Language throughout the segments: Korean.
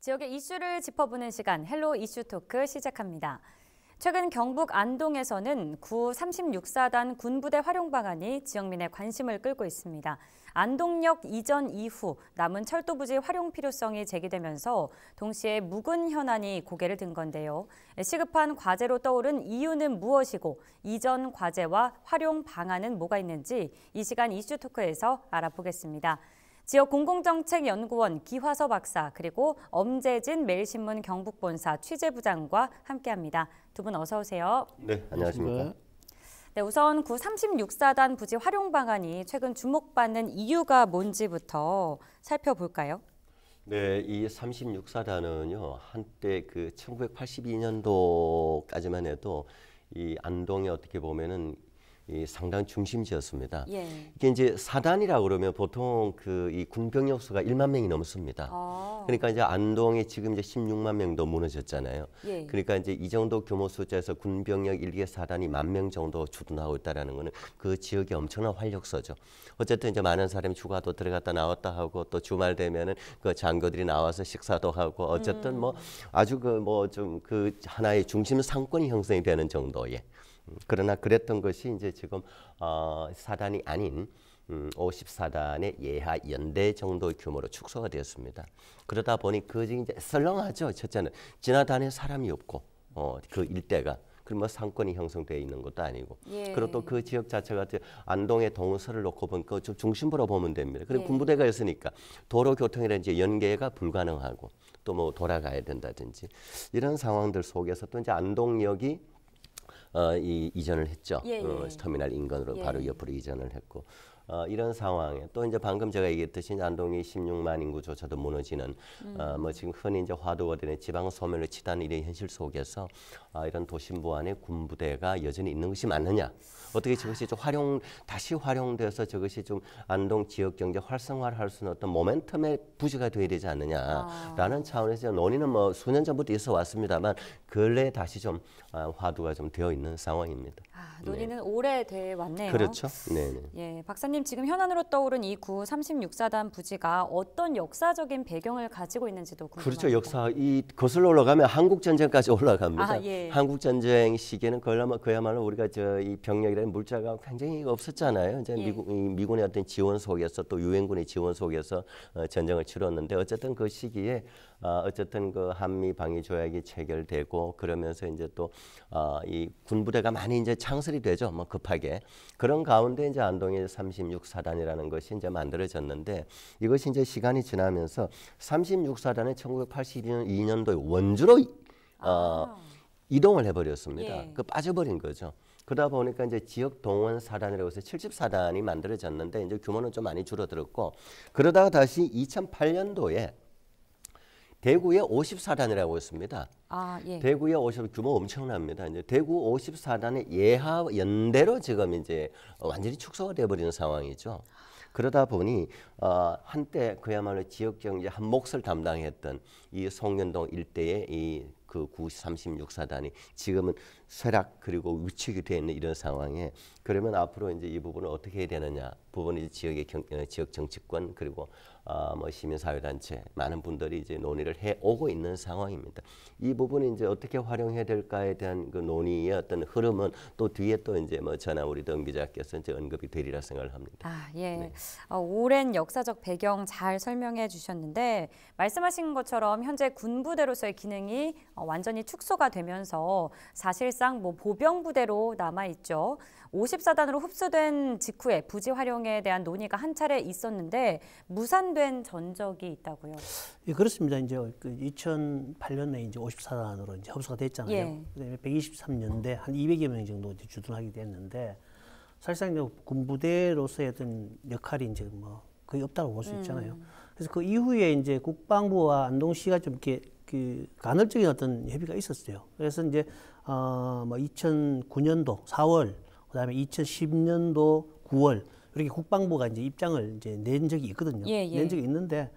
지역의 이슈를 짚어보는 시간 헬로 이슈 토크 시작합니다. 최근 경북 안동에서는 구 36사단 군부대 활용 방안이 지역민의 관심을 끌고 있습니다. 안동역 이전 이후 남은 철도 부지 활용 필요성이 제기되면서 동시에 묵은 현안이 고개를 든 건데요. 시급한 과제로 떠오른 이유는 무엇이고 이전 과제와 활용 방안은 뭐가 있는지 이 시간 이슈 토크에서 알아보겠습니다. 지역 공공정책연구원 기화서 박사 그리고 엄재진 매일신문 경북본사 취재부장과 함께합니다. 두 분 어서 오세요. 네, 안녕하십니까. 네, 우선 구 36사단 부지 활용 방안이 최근 주목받는 이유가 뭔지부터 살펴볼까요? 네, 이 36사단은요 한때 그 1982년도까지만 해도 이 안동에 어떻게 보면은 이 상당 중심지였습니다. 예. 이게 이제 사단이라고 그러면 보통 그 이 군병력 수가 1만 명이 넘습니다. 그러니까 이제 안동이 지금 이제 16만 명도 무너졌잖아요. 예. 그러니까 이제 이 정도 규모 숫자에서 군병력 1개 사단이 10,000명 정도 주둔하고 있다라는 거는 그 지역의 엄청난 활력소죠. 어쨌든 이제 많은 사람이 휴가도 들어갔다 나왔다 하고 또 주말 되면은 그 장교들이 나와서 식사도 하고 어쨌든 뭐 아주 그 뭐 좀 그 하나의 중심 상권이 형성이 되는 정도의. 그러나 그랬던 것이 이제 지금 사단이 아닌 54단의 예하 연대 정도의 규모로 축소가 되었습니다. 그러다 보니 그 이제 썰렁하죠. 첫째는 지나다니는 사람이 없고 그 일대가 그리고 뭐 상권이 형성되어 있는 것도 아니고 예. 그리고 또 그 지역 자체가 안동의 동서를 놓고 보니까 좀 중심부로 보면 됩니다. 그리고 예. 군부대가 있으니까 도로 교통이라든지 연계가 불가능하고 또 뭐 돌아가야 된다든지 이런 상황들 속에서 또 이제 안동역이 이전을 했죠. 예, 예. 터미널 인근으로 예. 바로 옆으로 이전을 했고 이런 상황에 또 이제 방금 제가 얘기했듯이 안동이 16만 인구조차도 무너지는 뭐 지금 흔히 이제 화두가 되는 지방 소멸을 치닫는 이런 현실 속에서 이런 도심부 안에 군부대가 여전히 있는 것이 맞느냐? 어떻게 저것이 좀 다시 활용돼서 저것이 좀 안동 지역 경제 활성화를 할 수 있는 어떤 모멘텀의 부지가 돼야 되지 않느냐라는 차원에서 논의는 뭐 수년 전부터 있어 왔습니다만 근래 다시 좀 화두가 좀 되어 있는 상황입니다. 논의는 네. 오래돼 왔네요. 그렇죠. 네. 예, 박사님 지금 현안으로 떠오른 이 구 36사단 부지가 어떤 역사적인 배경을 가지고 있는지도 궁금합니다. 그렇죠. 역사 이 거슬러 올라가면 한국 전쟁까지 올라갑니다. 예. 한국 전쟁 시기에는 그야말로 우리가 이 병력이라는 물자가 굉장히 없었잖아요. 이제 예. 미군의 어떤 지원 속에서 또 유엔군의 지원 속에서 전쟁을 치렀는데 어쨌든 그 시기에 어쨌든 그 한미 방위 조약이 체결되고 그러면서 이제 또 이 군부대가 많이 이제 창설이 되죠. 뭐 급하게 그런 가운데 이제 안동의 36사단이라는 것이 이제 만들어졌는데 이것이 이제 시간이 지나면서 36사단은 1982년도에 원주로 이동을 해버렸습니다. 예. 그 빠져버린 거죠. 그러다 보니까 이제 지역 동원 사단이라고 해서 70사단이 만들어졌는데 이제 규모는 좀 많이 줄어들었고 그러다가 다시 2008년도에 대구에 50사단이라고 했습니다. 예. 대구에 50 규모 엄청납니다. 이제 대구 50사단의 예하 연대로 지금 이제 완전히 축소가 돼버리는 상황이죠. 그러다 보니 한때 그야말로 지역 경제 한 몫을 담당했던 이 송년동 일대의 이 그 구 36사단이 지금은 쇠락 그리고 위축이 되어 있는 이런 상황에 그러면 앞으로 이제 이 부분을 어떻게 해야 되느냐 부분이 지역의 지역 정치권 그리고 뭐 시민사회단체 많은 분들이 이제 논의를 해 오고 있는 상황입니다. 이 부분이 이제 어떻게 활용해야 될까에 대한 그 논의의 어떤 흐름은 또 뒤에 또 이제 뭐 저나 우리 동 기자께서 이제 언급이 되리라 생각을 합니다. 예. 네. 오랜 역사적 배경 잘 설명해 주셨는데 말씀하신 것처럼 현재 군부대로서의 기능이 완전히 축소가 되면서 사실상 뭐 보병부대로 남아 있죠. 54단으로 흡수된 직후에 부지 활용에 대한 논의가 한 차례 있었는데 무산된 전적이 있다고요. 예, 그렇습니다. 이제 그 2008년에 이제 54단으로 이제 흡수가 됐잖아요. 예. 그다음에 123년대 한 200여 명 정도 이제 주둔하게 됐는데 사실상 이제 군부대로서의 어떤 역할이 이제 뭐 거의 없다고 볼 수 있잖아요. 그래서 그 이후에 이제 국방부와 안동시가 좀 이렇게 그 간헐적인 어떤 협의가 있었어요. 그래서 이제 뭐 2009년도 4월, 그다음에 2010년도 9월 이렇게 국방부가 이제 입장을 이제 낸 적이 있거든요. 예. 낸 적이 있는데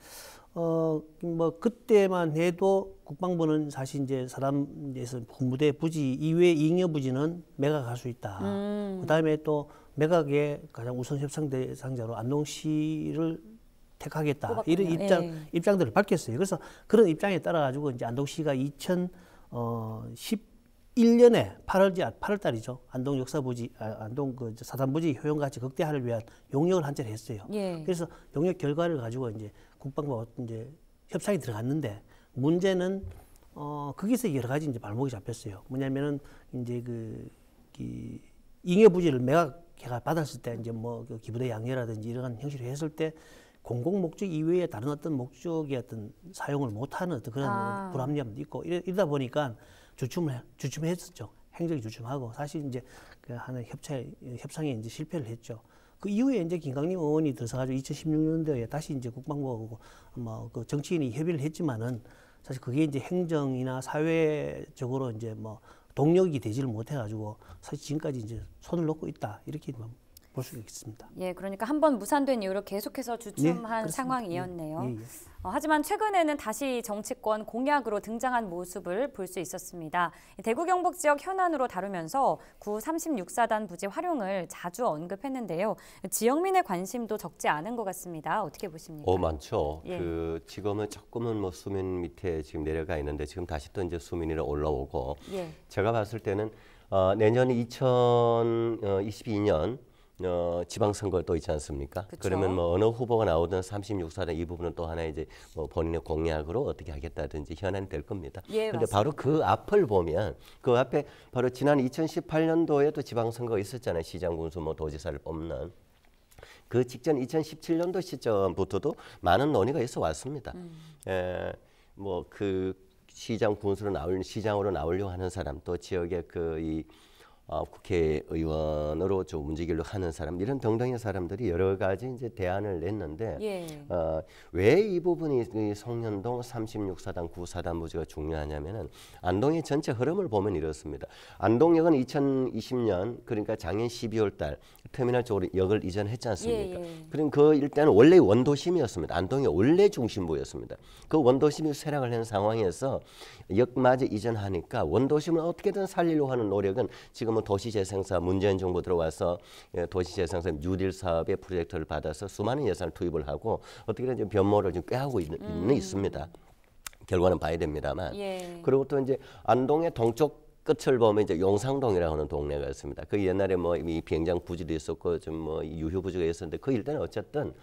뭐 그때만 해도 국방부는 사실 이제 사람에서 군부대 부지 이외의 잉여 부지는 매각할 수 있다. 그다음에 또 매각의 가장 우선 협상 대상자로 안동시를 택하겠다 이런 입장들을 밝혔어요. 그래서 그런 입장에 따라 가지고 이제 안동시가 2011년에 8월 달이죠. 안동 역사부지, 안동 그 사단부지 효용가치 극대화를 위한 용역을 한차례 했어요. 그래서 용역 결과를 가지고 이제 국방부와 이제 협상이 들어갔는데 문제는 거기서 여러 가지 이제 발목이 잡혔어요. 뭐냐면은 이제 이 잉여 부지를 매각해가 받았을 때 이제 뭐 그 기부대 양해라든지 이러한 형식으로 했을 때 공공 목적 이외에 다른 어떤 목적의 어떤 사용을 못하는 어떤 그런 불합리함도 있고 이러다 보니까 주춤했었죠. 행정이 주춤하고 사실 이제 그 하는 협상에 이제 실패를 했죠. 그 이후에 이제 김강림 의원이 들어서가지고 2016년도에 다시 이제 국방부하고 뭐 그 정치인이 협의를 했지만은 사실 그게 이제 행정이나 사회적으로 이제 뭐 동력이 되지를 못해가지고 사실 지금까지 이제 손을 놓고 있다 이렇게 볼 수 있습니다. 예, 그러니까 한번 무산된 이후로 계속해서 주춤한 상황이었네요. 하지만 최근에는 다시 정치권 공약으로 등장한 모습을 볼 수 있었습니다. 대구 경북 지역 현안으로 다루면서 구 36사단 부지 활용을 자주 언급했는데요. 지역민의 관심도 적지 않은 것 같습니다. 어떻게 보십니까? 많죠. 지금은 조금은 뭐 수면 밑에 지금 내려가 있는데 지금 다시 또 이제 수면 위로 올라오고 제가 봤을 때는 내년 2022년 지방선거 또 있지 않습니까? 그쵸? 그러면 뭐 어느 후보가 나오든 36사단 이 부분은 또 하나의 이제 뭐 본인의 공약으로 어떻게 하겠다든지 현안이 될 겁니다. 그런데 바로 그 앞을 보면 그 앞에 바로 지난 2018년도에 또 지방선거가 있었잖아요. 시장, 군수, 뭐 도지사를 뽑는. 그 직전 2017년도 시점부터도 많은 논의가 있어 왔습니다. 뭐 그 시장 군수로 시장으로 나오려고 하는 사람, 또 지역의 국회의원으로 좀 움직이려고 하는 사람, 이런 등등의 사람들이 여러 가지 이제 대안을 냈는데 왜 이 부분이 이 송년동 36사단 9사단 부지가 중요하냐면은 안동의 전체 흐름을 보면 이렇습니다. 안동역은 2020년 그러니까 작년 12월 달 터미널 쪽으로 역을 이전했지 않습니까? 그럼 그 일단은 원래 원도심이었습니다. 안동이 원래 중심부였습니다. 그 원도심이 쇠락을 한 상황에서 역마저 이전하니까 원도심을 어떻게든 살리려고 하는 노력은 지금은 도시재생사 문재인 정부 들어와서 도시재생사 뉴딜 사업의 프로젝트를 받아서 수많은 예산을 투입을 하고 어떻게든 좀 변모를 좀 꾀하고 있습니다. 결과는 봐야 됩니다만. 그리고 또 이제 안동의 동쪽 끝을 보면 이제 용상동이라고 하는 동네가 있습니다. 그 옛날에 뭐 이 비행장 부지도 있었고 좀 뭐 유휴 부지가 있었는데 그 일대는 어쨌든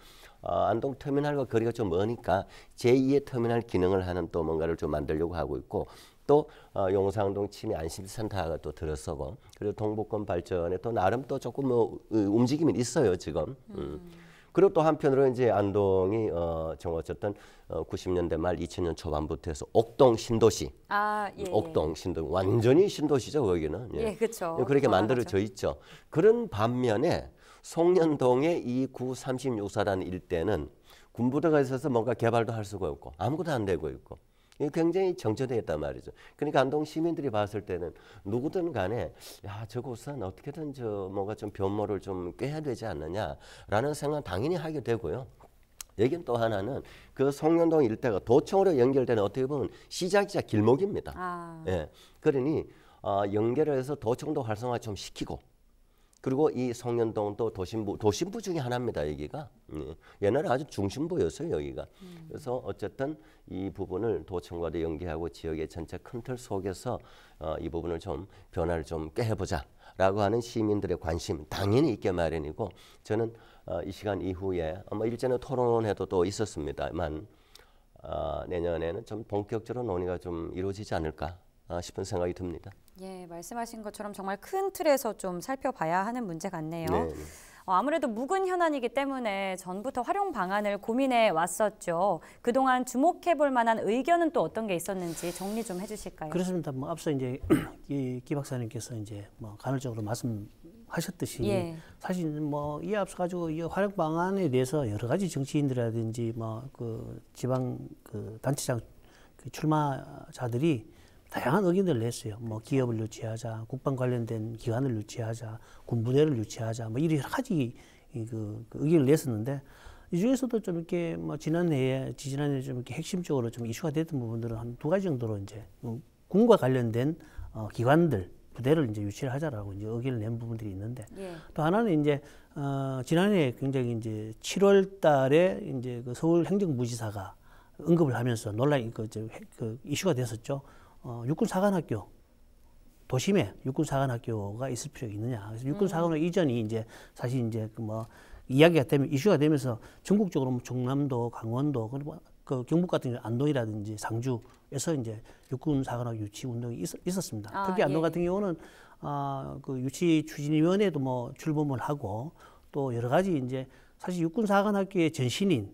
안동 터미널과 거리가 좀 머니까 제2의 터미널 기능을 하는 또 뭔가를 좀 만들려고 하고 있고 또 용상동 치매 안심센터가 또 들어서고 그리고 동북권 발전에 또 나름 또 조금 뭐 움직임이 있어요 지금. 그리고 또 한편으로 이제 안동이 좀 어쨌든 90년대 말 2000년 초반부터 해서 옥동 신도시, 옥동 신도 완전히 신도시죠 거기는. 그렇죠. 그렇게 만들어져 있죠. 그런 반면에 송년동의 이 구 36사단 일대는 군부대가 있어서 뭔가 개발도 할 수가 없고 아무것도 안 되고 있고 굉장히 정체되어 있단 말이죠. 그러니까 안동 시민들이 봤을 때는 누구든 간에 야 저곳은 어떻게든 뭔가 좀 변모를 좀 꾀해야 되지 않느냐라는 생각 당연히 하게 되고요. 여긴 또 하나는 그 송년동 일대가 도청으로 연결되는 어떻게 보면 시작이자 길목입니다. 그러니 연결을 해서 도청도 활성화 좀 시키고 그리고 이 송년동도 도심부 중에 하나입니다. 여기가 옛날에 아주 중심부였어요. 여기가. 그래서 어쨌든 이 부분을 도청과도 연계하고 지역의 전체 큰 틀 속에서 이 부분을 좀 변화를 좀 꾀해보자라고 하는 시민들의 관심 당연히 있게 마련이고 저는 이 시간 이후에 아마 일전에 토론회도 또 있었습니다만 내년에는 좀 본격적으로 논의가 좀 이루어지지 않을까 싶은 생각이 듭니다. 말씀하신 것처럼 정말 큰 틀에서 좀 살펴봐야 하는 문제 같네요. 아무래도 묵은 현안이기 때문에 전부터 활용 방안을 고민해 왔었죠. 그동안 주목해 볼 만한 의견은 또 어떤 게 있었는지 정리 좀 해주실까요? 그렇습니다. 뭐 앞서 이제 기 박사님께서 이제 뭐 간헐적으로 말씀하셨듯이 사실 뭐 이에 앞서 가지고 이 활용 방안에 대해서 여러 가지 정치인들이라든지 뭐 그 지방 그 단체장 출마자들이 다양한 의견들을 냈어요. 뭐 기업을 유치하자, 국방 관련된 기관을 유치하자, 군부대를 유치하자, 뭐 이런 여러 가지 그 의견을 냈었는데 이 중에서도 좀 이렇게 뭐 지난해에 좀 이렇게 핵심적으로 좀 이슈가 됐던 부분들은 한 두 가지 정도로 이제 군과 관련된 기관들 부대를 이제 유치를 하자라고 이제 의견을 낸 부분들이 있는데 예. 또 하나는 이제 지난해 굉장히 이제 7월 달에 이제 그 서울 행정부지사가 언급을 하면서 논란이 그 이슈가 됐었죠. 육군사관학교 도심에 육군사관학교가 있을 필요가 있느냐. 그래서 육군사관학교 이전이 이제 사실 이제 그 뭐 이야기가 되면 이슈가 되면서 전국적으로 뭐 충남도, 강원도 그리고 그 경북 같은 경우 안동이라든지 상주에서 이제 육군사관학교 유치 운동이 있었습니다. 특히 안동 같은 경우는 그 유치 추진위원회도 뭐 출범을 하고 또 여러 가지 이제 사실 육군사관학교의 전신인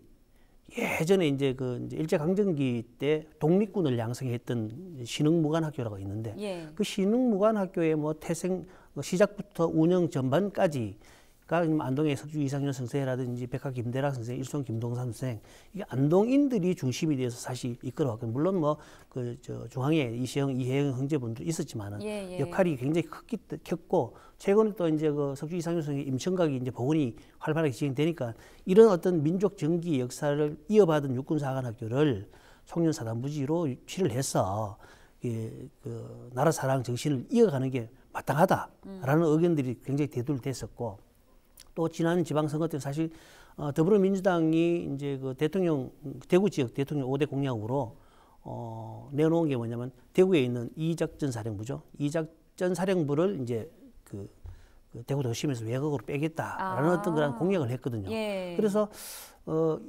예전에 이제 그 이제 일제강점기 때 독립군을 양성했던 신흥무관학교라고 있는데 예. 그 신흥무관학교의 뭐 태생 시작부터 운영 전반까지가 안동의 석주 이상현 선생이라든지 백화 김대락 선생, 일손 김동산 선생 이게 안동인들이 중심이 돼서 사실 이끌어왔거든요. 물론 뭐 그 저 중앙에 이혜영 형제분도 있었지만은 역할이 굉장히 컸고 최근에 또 이제 그 석주 이상현 선생 임청각이 이제 복원이 활발하게 진행되니까 이런 어떤 민족 정기 역사를 이어받은 육군사관학교를 청년사단부지로 유치를 해서 그 나라 사랑 정신을 이어가는 게 마땅하다라는 의견들이 굉장히 대두됐었고 또 지난 지방선거 때 사실 더불어민주당이 이제 그 대통령 대구 지역 대통령 5대 공약으로 내놓은 게 뭐냐면 대구에 있는 이작전 사령부죠. 이작전 사령부를 이제 그 대구 도심에서 외곽으로 빼겠다라는 어떤 그런 공약을 했거든요. 예. 그래서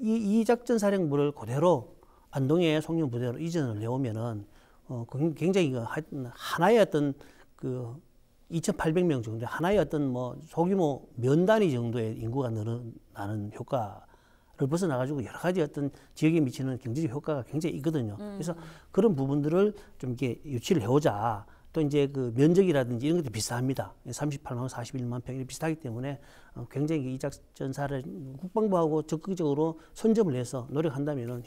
이 작전 사령부를 그대로 안동의 송년 부대로 이전을 해오면은 굉장히 하나의 어떤 그 2,800명 정도 하나의 어떤 뭐 소규모 면 단위 정도의 인구가 늘어나는 효과를 벗어나가지고 여러 가지 어떤 지역에 미치는 경제적 효과가 굉장히 있거든요. 그래서 그런 부분들을 좀 이렇게 유치를 해오자. 또 이제 그 면적이라든지 이런 것도 비슷합니다. 38만 41만 평이 비슷하기 때문에 굉장히 이 작전사를 국방부하고 적극적으로 선점을 해서 노력한다면은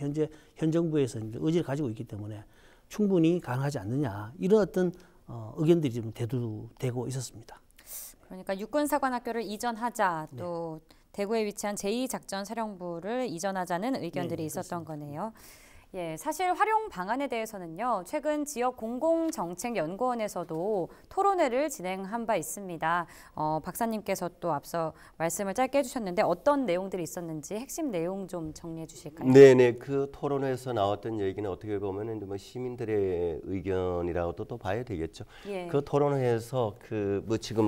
현 정부에서 이제 의지를 가지고 있기 때문에 충분히 가능하지 않느냐 이런 어떤 의견들이 좀 대두되고 있었습니다. 그러니까 육군사관학교를 이전하자 또 대구에 위치한 제2작전사령부를 이전하자는 의견들이 있었던 거네요. 예, 사실 활용 방안에 대해서는요, 최근 지역 공공정책연구원에서도 토론회를 진행한 바 있습니다. 박사님께서 또 앞서 말씀을 짧게 해주셨는데 어떤 내용들이 있었는지 핵심 내용 좀 정리해 주실까요? 네네, 그 토론회에서 나왔던 얘기는 어떻게 보면은 뭐 시민들의 의견이라고도 또 봐야 되겠죠. 예. 그 토론회에서 그 뭐 지금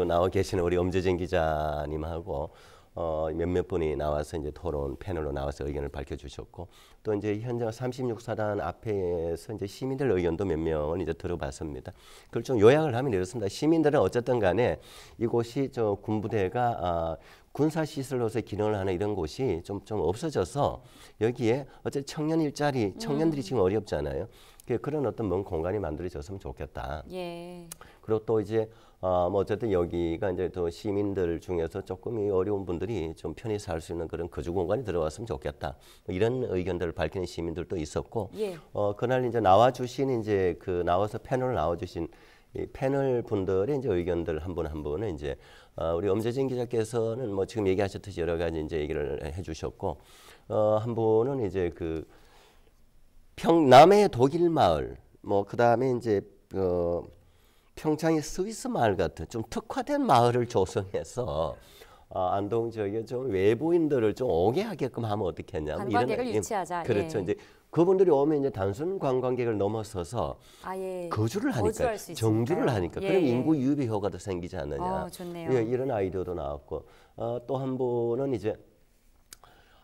나와 계시는 우리 엄재진 기자님하고 몇몇 분이 나와서 이제 토론 패널로 나와서 의견을 밝혀주셨고 또 이제 현장 36사단 앞에서 이제 시민들 의견도 몇 명을 이제 들어봤습니다. 그걸 좀 요약을 하면 이렇습니다. 시민들은 어쨌든 간에 이곳이 저 군부대가 군사 시설로서 기능을 하는 이런 곳이 좀 없어져서 여기에 어쨌든 청년 일자리, 청년들이 지금 어렵잖아요. 그런 어떤 먼 공간이 만들어졌으면 좋겠다. 예. 그리고 또 이제 뭐 어쨌든 여기가 이제 또 시민들 중에서 조금 어려운 분들이 좀 편히 살 수 있는 그런 거주 공간이 들어왔으면 좋겠다. 뭐 이런 의견들을 밝히는 시민들도 있었고, 예. 그날 이제 나와주신 이제 그 나와서 패널 나와주신 이 패널 분들의 이제 의견들 한 분 한 분은 이제 우리 엄재진 기자께서는 뭐 지금 얘기하셨듯이 여러 가지 이제 얘기를 해주셨고, 한 분은 이제 그 남해 독일 마을, 뭐 그 다음에 이제 평창의 스위스 마을 같은 좀 특화된 마을을 조성해서 안동 지역에 좀 외부인들을 좀 오게 하게끔 하면 어떻겠냐. 관광객을 유치하자. 그렇죠. 예. 이제 그분들이 오면 이제 단순 관광객을 넘어서서 거주를 하니까, 정주를 하니까, 그럼 인구 유입 효과도 생기지 않느냐. 좋네요. 예, 이런 아이디어도 나왔고, 또 한 분은 이제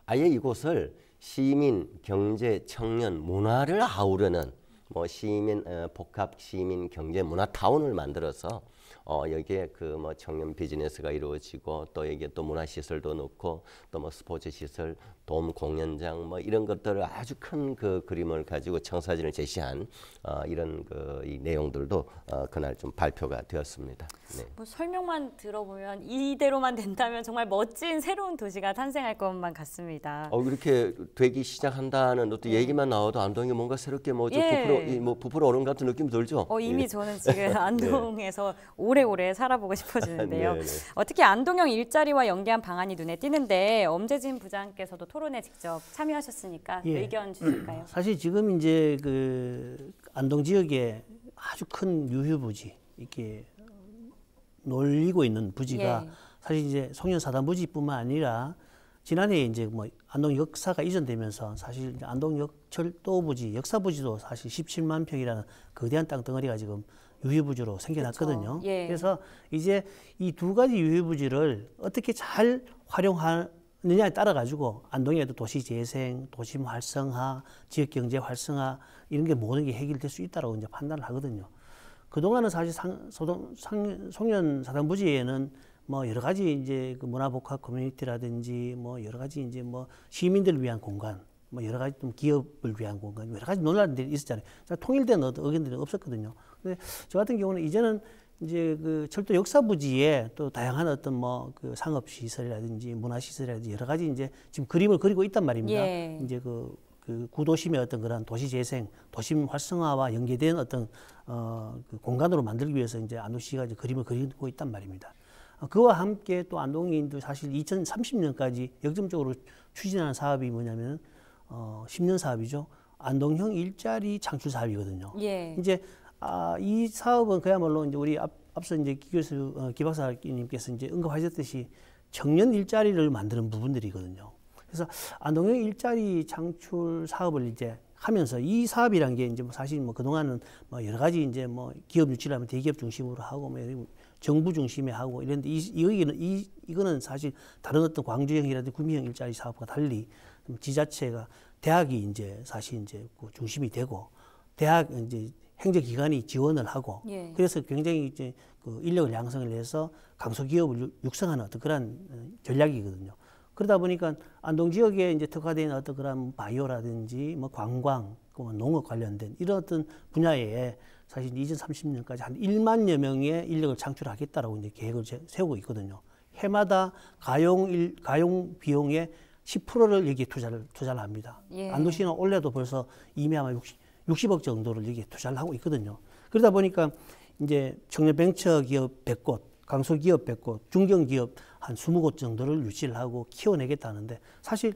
아예 이곳을 시민, 경제, 청년, 문화를 아우르는 뭐 시민 복합 시민 경제 문화 타운을 만들어서 여기에 그 뭐 청년 비즈니스가 이루어지고 또 여기에 또 문화 시설도 넣고 또 뭐 스포츠 시설, 돔 공연장 뭐 이런 것들을 아주 큰 그 그림을 가지고 청사진을 제시한 이런 이 내용들도 그날 좀 발표가 되었습니다. 네. 뭐 설명만 들어보면 이대로만 된다면 정말 멋진 새로운 도시가 탄생할 것만 같습니다. 이렇게 되기 시작한다는 어떤 얘기만 나와도 안동이 뭔가 새롭게 부풀어 오는 같은 느낌 들죠? 이미 저는 지금 안동에서 오래오래 살아보고 싶어지는데요. 특히 안동형 일자리와 연계한 방안이 눈에 띄는데 엄재진 부장께서도 토론에 직접 참여하셨으니까 의견 주실까요? 사실 지금 이제 그 안동 지역에 아주 큰 유휴부지 이렇게 놀리고 있는 부지가 예. 사실 이제 송년 4단 부지뿐만 아니라 지난해 이제 뭐 안동 역사가 이전되면서 사실 이제 안동 철도 부지, 역사 부지도 사실 17만 평이라는 거대한 땅 덩어리가 지금 유휴부지로 생겨났거든요. 예. 그래서 이제 이 두 가지 유휴부지를 어떻게 잘 활용하느냐에 따라 가지고 안동에도 도시 재생, 도심 활성화, 지역 경제 활성화 이런 게 모든 게 해결될 수 있다라고 이제 판단을 하거든요. 그동안은 사실 송년 사단 부지에는 뭐 여러 가지 이제 그 문화복합 커뮤니티라든지 뭐 여러 가지 이제 뭐 시민들을 위한 공간, 뭐 여러 가지 좀 기업을 위한 공간, 여러 가지 논란들이 있었잖아요. 통일된 의견들이 없었거든요. 근데 저 같은 경우는 이제는 이제 그 철도 역사 부지에 또 다양한 어떤 뭐 그 상업 시설이라든지 문화 시설이라든지 여러 가지 이제 지금 그림을 그리고 있단 말입니다. 예. 이제 그 구도심의 어떤 그런 도시 재생, 도심 활성화와 연계된 어떤 그 공간으로 만들기 위해서 이제 안동시가 이제 그림을 그리고 있단 말입니다. 그와 함께 또 안동이 사실 2030년까지 역점적으로 추진하는 사업이 뭐냐면 10년 사업이죠. 안동형 일자리 창출 사업이거든요. 예. 이제 이 사업은 그야말로 이제 우리 앞서 이제 기 박사님께서 이제 언급하셨듯이 청년 일자리를 만드는 부분들이거든요. 그래서 안동형 일자리 창출 사업을 이제 하면서 이 사업이란 게 이제 뭐 사실 뭐 그동안은 뭐 여러 가지 이제 뭐 기업 유치를 대기업 중심으로 하고 뭐 정부 중심에 하고 이런데 이거는 사실 다른 어떤 광주형이라든지 구미형 일자리 사업과 달리 지자체가 대학이 이제 사실 이제 그 중심이 되고 대학 이제 행정기관이 지원을 하고 예. 그래서 굉장히 이제 그 인력을 양성을 해서 강소기업을 육성하는 어떤 그런 전략이거든요. 그러다 보니까 안동 지역에 이제 특화된 어떤 그런 바이오라든지 뭐 관광, 뭐 농업 관련된 이런 어떤 분야에 사실 2030년까지 한 1만여 명의 인력을 창출하겠다라고 이제 계획을 세우고 있거든요. 해마다 가용 비용의 10%를 여기에 투자를 합니다. 예. 안동시는 올해도 벌써 이미 아마 60억 정도를 여기에 투자를 하고 있거든요. 그러다 보니까 이제 청년 벤처 기업 100곳, 강소기업 100곳, 중견기업 한 20곳 정도를 유치를 하고 키워내겠다는데 사실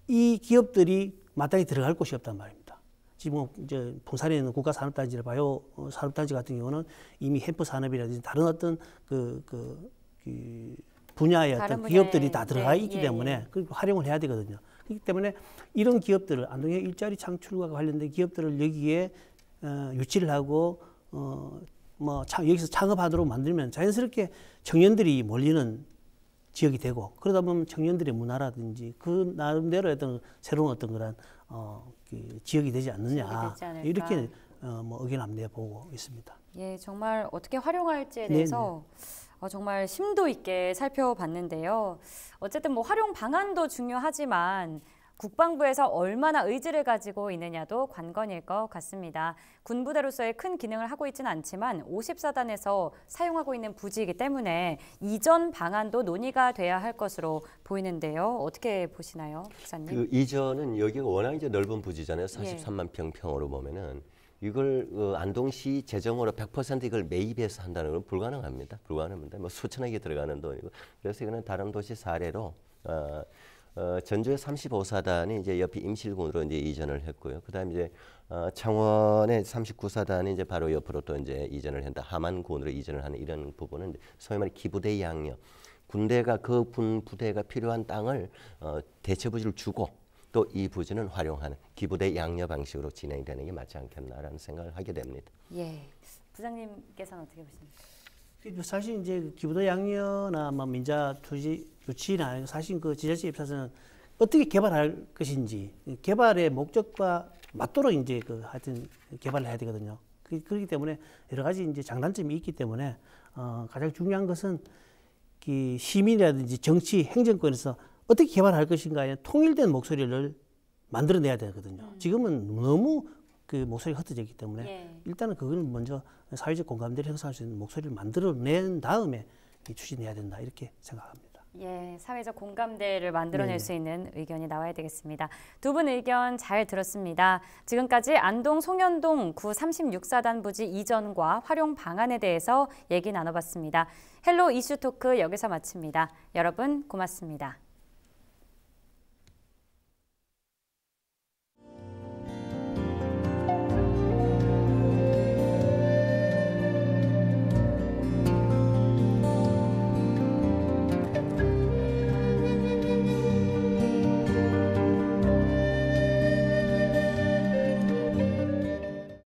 이 기업들이 마땅히 들어갈 곳이 없단 말입니다. 지금 이제 봉산에 있는 국가산업단지, 바이오 산업단지 같은 경우는 이미 햄프 산업이라든지 다른 어떤 그 분야의 어떤 기업들이 다 들어가 있기 때문에 활용을 해야 되거든요. 그렇기 때문에 이런 기업들을 안동의 일자리 창출과 관련된 기업들을 여기에 유치를 하고 여기서 창업하도록 만들면 자연스럽게 청년들이 몰리는 지역이 되고 그러다 보면 청년들의 문화라든지 그 나름대로 어떤 새로운 어떤 그런 그 지역이 되지 않느냐 이렇게 뭐 의견 한번 내보고 있습니다. 예, 정말 어떻게 활용할지에 대해서 정말 심도 있게 살펴봤는데요. 어쨌든 뭐 활용 방안도 중요하지만 국방부에서 얼마나 의지를 가지고 있느냐도 관건일 것 같습니다. 군부대로서의 큰 기능을 하고 있지는 않지만 54단에서 사용하고 있는 부지이기 때문에 이전 방안도 논의가 돼야 할 것으로 보이는데요. 어떻게 보시나요, 박사님? 그 이전은 여기가 워낙 이제 넓은 부지잖아요. 43만 평으로 보면은 이걸 안동시 재정으로 100% 이걸 매입해서 한다는 건 불가능합니다. 뭐 수천억이 들어가는 돈이고 그래서 이거는 다른 도시 사례로 전주의 35사단이 이제 옆에 임실군으로 이제 이전을 했고요. 그다음에 이제 창원의 39사단이 이제 바로 옆으로 또 이제 이전을 한다. 함안군으로 이전을 하는 이런 부분은 소위 말해 기부대 양력. 군대가 그 부대가 필요한 땅을 대체부지를 주고 또 이 부지는 활용하는 기부대 양력 방식으로 진행되는 게 맞지 않겠나라는 생각을 하게 됩니다. 예, 부장님께서는 어떻게 보십니까? 사실 이제 기부도 양려나 뭐 민자 투지 유치나 사실 그 지자체 입장에서는 어떻게 개발할 것인지 개발의 목적과 맞도록 이제 그 하여튼 개발을 해야 되거든요. 그렇기 때문에 여러 가지 이제 장단점이 있기 때문에 가장 중요한 것은 그 시민이라든지 정치 행정권에서 어떻게 개발할 것인가에 통일된 목소리를 만들어내야 되거든요. 지금은 너무 그 목소리가 흩어져 있기 때문에 일단은 그걸 먼저 사회적 공감대를 형성할 수 있는 목소리를 만들어낸 다음에 추진해야 된다 이렇게 생각합니다. 예, 사회적 공감대를 만들어낼 수 있는 의견이 나와야 되겠습니다. 두 분 의견 잘 들었습니다. 지금까지 안동 송현동 구 36사단 부지 이전과 활용 방안에 대해서 얘기 나눠봤습니다. 헬로 이슈 토크 여기서 마칩니다. 여러분 고맙습니다.